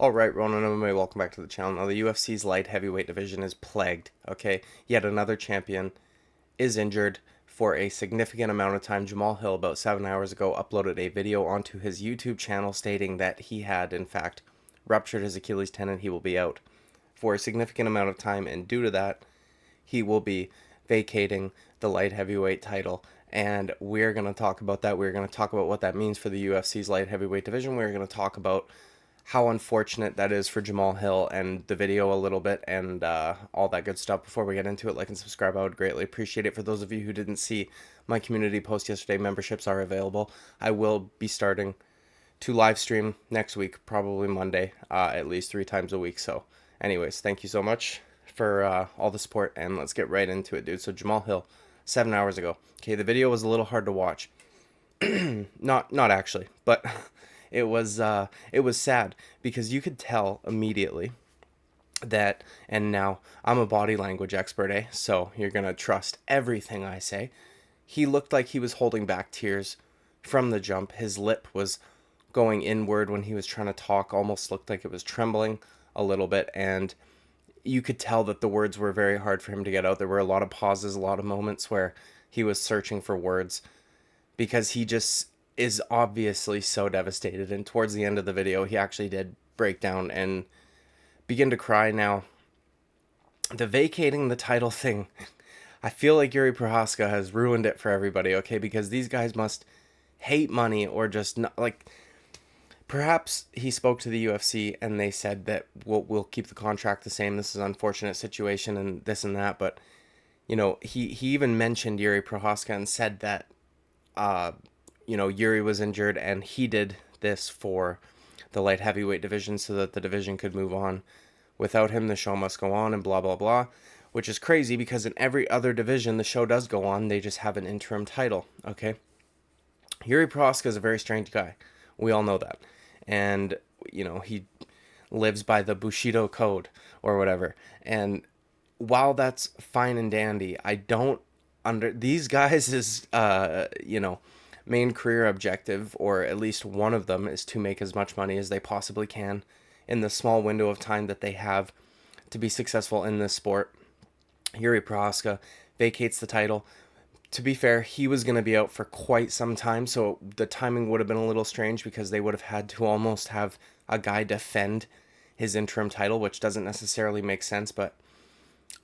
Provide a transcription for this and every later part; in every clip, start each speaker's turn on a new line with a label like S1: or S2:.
S1: Alright, Ronan MMA, welcome back to the channel. Now, the UFC's light heavyweight division is plagued, okay? Yet another champion is injured for a significant amount of time. Jamahal Hill, about 7 hours ago, uploaded a video onto his YouTube channel stating that he had, in fact, ruptured his Achilles tendon. He will be out for a significant amount of time, and due to that, he will be vacating the light heavyweight title. And we're going to talk about that. We're going to talk about what that means for the UFC's light heavyweight division. We're going to talk about how unfortunate that is for Jamahal Hill and the video a little bit and all that good stuff. Before we get into it, like and subscribe. I would greatly appreciate it. For those of you who didn't see my community post yesterday, memberships are available. I will be starting to live stream next week, probably Monday, at least 3 times a week. So anyways, thank you so much for all the support, and let's get right into it, dude. So Jamahal Hill, 7 hours ago. Okay, the video was a little hard to watch. Not actually, but it was sad because you could tell immediately that, and now I'm a body language expert, so you're gonna trust everything I say. He looked like he was holding back tears from the jump. His lip was going inward when he was trying to talk, almost looked like it was trembling a little bit, and you could tell that the words were very hard for him to get out. There were a lot of pauses, a lot of moments where he was searching for words because he just is obviously so devastated. And towards the end of the video, he actually did break down and begin to cry. Now, the vacating the title thing, I feel like Yuri Prohaska has ruined it for everybody, okay? Because these guys must hate money or just not, like, perhaps he spoke to the UFC and they said that we'll keep the contract the same. This is an unfortunate situation and this and that. But, you know, he even mentioned Yuri Prohaska and said that Yuri was injured and he did this for the light heavyweight division so that the division could move on. Without him, the show must go on and blah, blah, blah, which is crazy because in every other division, the show does go on. They just have an interim title, okay? Yuri Prohaska is a very strange guy. We all know that. And, he lives by the Bushido code or whatever. And while that's fine and dandy, I don't these guys is main career objective, or at least one of them, is to make as much money as they possibly can in the small window of time that they have to be successful in this sport. Yuri Prohaska vacates the title. To be fair, he was going to be out for quite some time, so the timing would have been a little strange because they would have had to almost have a guy defend his interim title, which doesn't necessarily make sense, but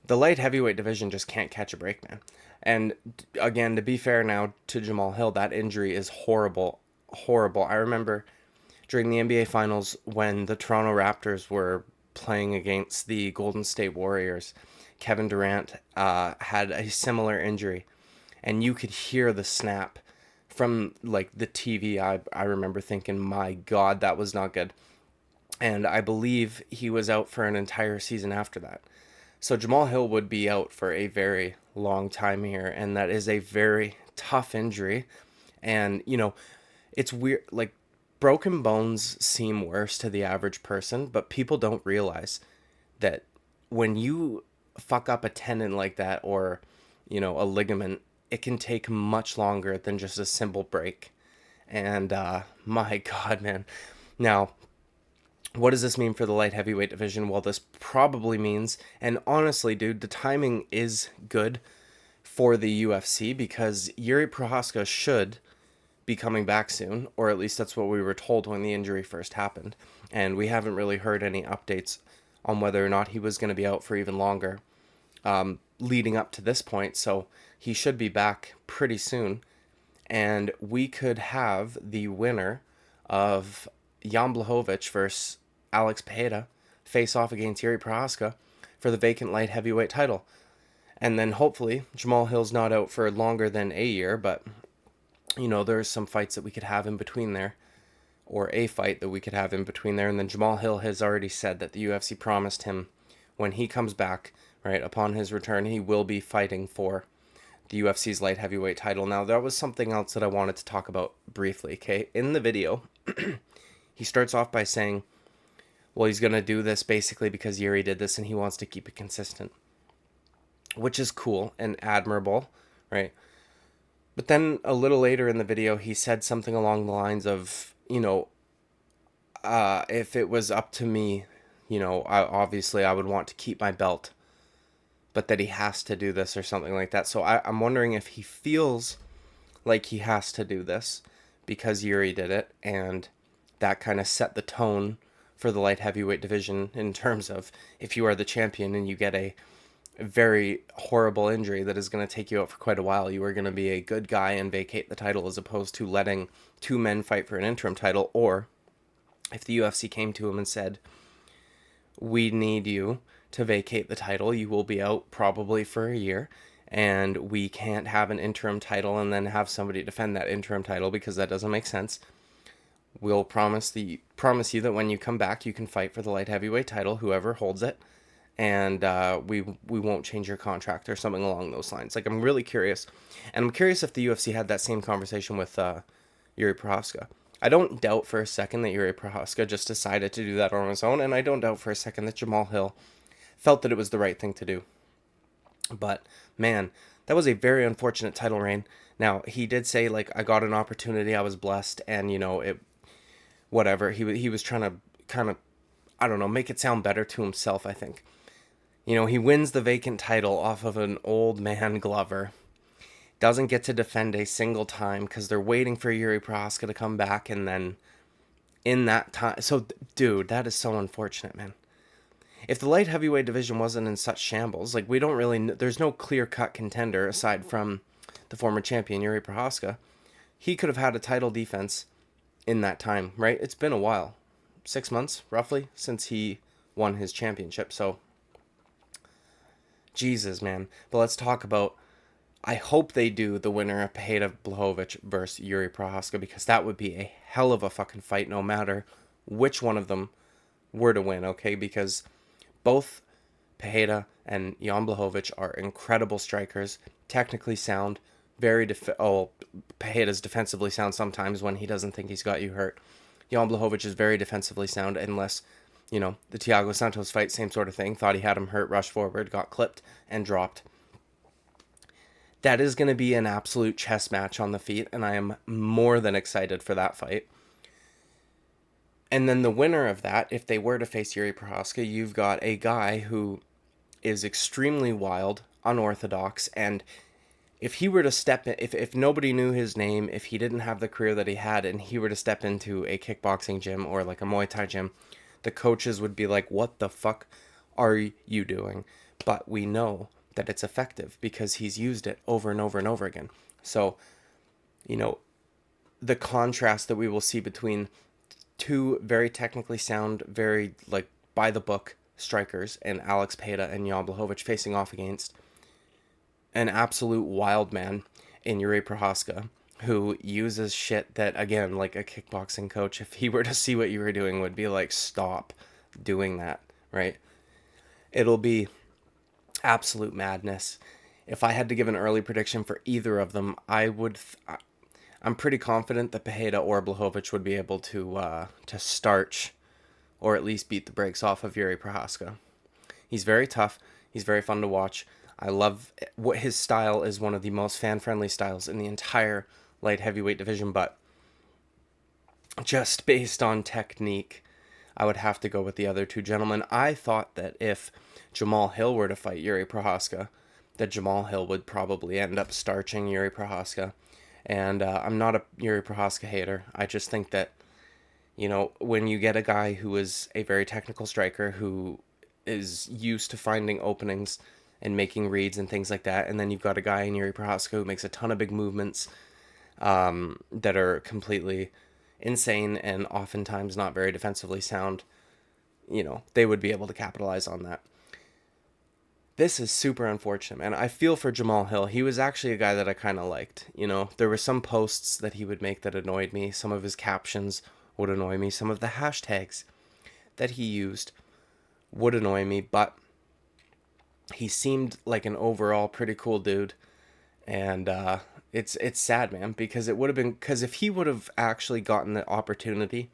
S1: the light heavyweight division just can't catch a break, man. And again, to be fair now to Jamahal Hill, that injury is horrible, horrible. I remember during the NBA Finals when the Toronto Raptors were playing against the Golden State Warriors, Kevin Durant had a similar injury, and you could hear the snap from like the TV. I remember thinking, my God, that was not good. And I believe he was out for an entire season after that. So Jamahal Hill would be out for a very long time here, and that is a very tough injury. And, it's weird, like, broken bones seem worse to the average person, but people don't realize that when you fuck up a tendon like that, or, a ligament, it can take much longer than just a simple break. And, my God, man. Now, what does this mean for the light heavyweight division? Well, this probably means, and honestly, dude, the timing is good for the UFC because Yuri Prohaska should be coming back soon, or at least that's what we were told when the injury first happened. And we haven't really heard any updates on whether or not he was going to be out for even longer leading up to this point. So he should be back pretty soon. And we could have the winner of Jan Blachowicz versus Alex Pereira face off against Yuri Prohaska for the vacant light heavyweight title. And then hopefully Jamahal Hill's not out for longer than a year, but there's some fights that we could have in between there, or a fight that we could have in between there. And then Jamahal Hill has already said that the UFC promised him when he comes back, right, upon his return, he will be fighting for the UFC's light heavyweight title. Now, that was something else that I wanted to talk about briefly, okay? In the video, he starts off by saying, well, he's going to do this basically because Yuri did this and he wants to keep it consistent, which is cool and admirable, right? But then a little later in the video, he said something along the lines of, if it was up to me, obviously I would want to keep my belt, but that he has to do this or something like that. So I'm wondering if he feels like he has to do this because Yuri did it, and that kind of set the tone for the light heavyweight division in terms of if you are the champion and you get a very horrible injury that is going to take you out for quite a while, you are going to be a good guy and vacate the title as opposed to letting two men fight for an interim title. Or if the UFC came to him and said, we need you to vacate the title, you will be out probably for a year, and we can't have an interim title and then have somebody defend that interim title because that doesn't make sense. We'll promise you that when you come back, you can fight for the light heavyweight title, whoever holds it, and we won't change your contract or something along those lines. Like, I'm really curious, and I'm curious if the UFC had that same conversation with Yuri Prochazka. I don't doubt for a second that Yuri Prochazka just decided to do that on his own, and I don't doubt for a second that Jamahal Hill felt that it was the right thing to do. But, man, that was a very unfortunate title reign. Now, he did say, like, I got an opportunity, I was blessed, and, it, whatever. He was trying to kind of, I don't know, make it sound better to himself, I think. He wins the vacant title off of an old man Glover. Doesn't get to defend a single time because they're waiting for Yuri Prochazka to come back, and then in that time... So, dude, that is so unfortunate, man. If the light heavyweight division wasn't in such shambles, like, we don't really... There's no clear-cut contender aside from the former champion, Yuri Prochazka. He could have had a title defense in that time, right? It's been a while. 6 months, roughly, since he won his championship, so... Jesus, man. But let's talk about... I hope they do the winner of Peter Blachowicz versus Yuri Prochazka, because that would be a hell of a fucking fight no matter which one of them were to win, okay? Because both Pereira and Jan Blachowicz are incredible strikers, technically sound, Pereira's defensively sound sometimes when he doesn't think he's got you hurt. Jan Blachowicz is very defensively sound unless, the Thiago Santos fight, same sort of thing. Thought he had him hurt, rushed forward, got clipped, and dropped. That is going to be an absolute chess match on the feet, and I am more than excited for that fight. And then the winner of that, if they were to face Yuri Prochazka, you've got a guy who is extremely wild, unorthodox, and if he were to step in, if nobody knew his name, if he didn't have the career that he had, and he were to step into a kickboxing gym or like a Muay Thai gym, the coaches would be like, what the fuck are you doing? But we know that it's effective because he's used it over and over and over again. So, the contrast that we will see between two very technically sound, very like by the book strikers and Alex Pereira and Jan Blachowicz facing off against an absolute wild man in Yuri Prochazka, who uses shit that, again, like a kickboxing coach, if he were to see what you were doing, would be like, stop doing that, right? It'll be absolute madness. If I had to give an early prediction for either of them, I'm pretty confident that Pereira or Blachowicz would be able to starch or at least beat the brakes off of Yuri Prochazka. He's very tough. He's very fun to watch. I love what his style is, one of the most fan-friendly styles in the entire light heavyweight division, but just based on technique, I would have to go with the other two gentlemen. I thought that if Jamahal Hill were to fight Yuri Prochazka, that Jamahal Hill would probably end up starching Yuri Prochazka. And I'm not a Yuri Prochazka hater. I just think that, when you get a guy who is a very technical striker, who is used to finding openings and making reads and things like that, and then you've got a guy in Yuri Prochazka who makes a ton of big movements that are completely insane and oftentimes not very defensively sound, they would be able to capitalize on that. This is super unfortunate, man. I feel for Jamahal Hill. He was actually a guy that I kind of liked. There were some posts that he would make that annoyed me. Some of his captions would annoy me. Some of the hashtags that he used would annoy me, but he seemed like an overall pretty cool dude. And it's sad, man, because it would have been... Because if he would have actually gotten the opportunity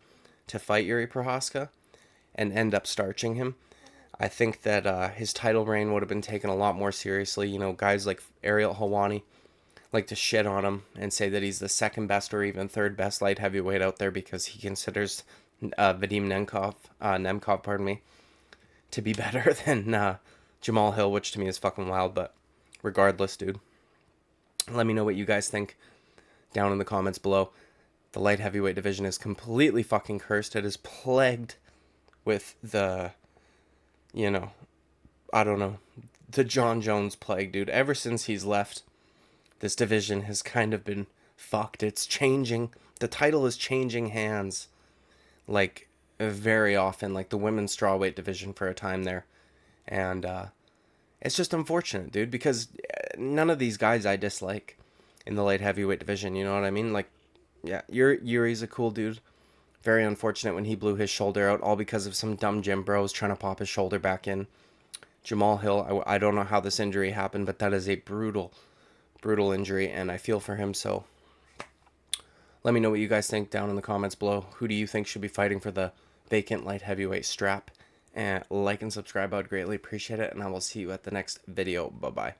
S1: to fight Yuri Prochazka and end up starching him, I think that his title reign would have been taken a lot more seriously. Guys like Ariel Helwani like to shit on him and say that he's the second best or even third best light heavyweight out there because he considers Vadim Nemkov, pardon me, to be better than Jamahal Hill, which to me is fucking wild. But regardless, dude, let me know what you guys think down in the comments below. The light heavyweight division is completely fucking cursed. It is plagued with the, you know, I don't know, the John Jones plague, dude. Ever since he's left, this division has kind of been fucked. It's changing. The title is changing hands, like, very often, like the women's strawweight division for a time there. And it's just unfortunate, dude, because none of these guys I dislike in the light heavyweight division, you know what I mean? Like, yeah, Yuri's a cool dude. Very unfortunate when he blew his shoulder out, all because of some dumb gym bros trying to pop his shoulder back in. Jamahal Hill, I don't know how this injury happened, but that is a brutal, brutal injury, and I feel for him. So let me know what you guys think down in the comments below. Who do you think should be fighting for the vacant light heavyweight strap? And like and subscribe, I would greatly appreciate it, and I will see you at the next video. Bye-bye.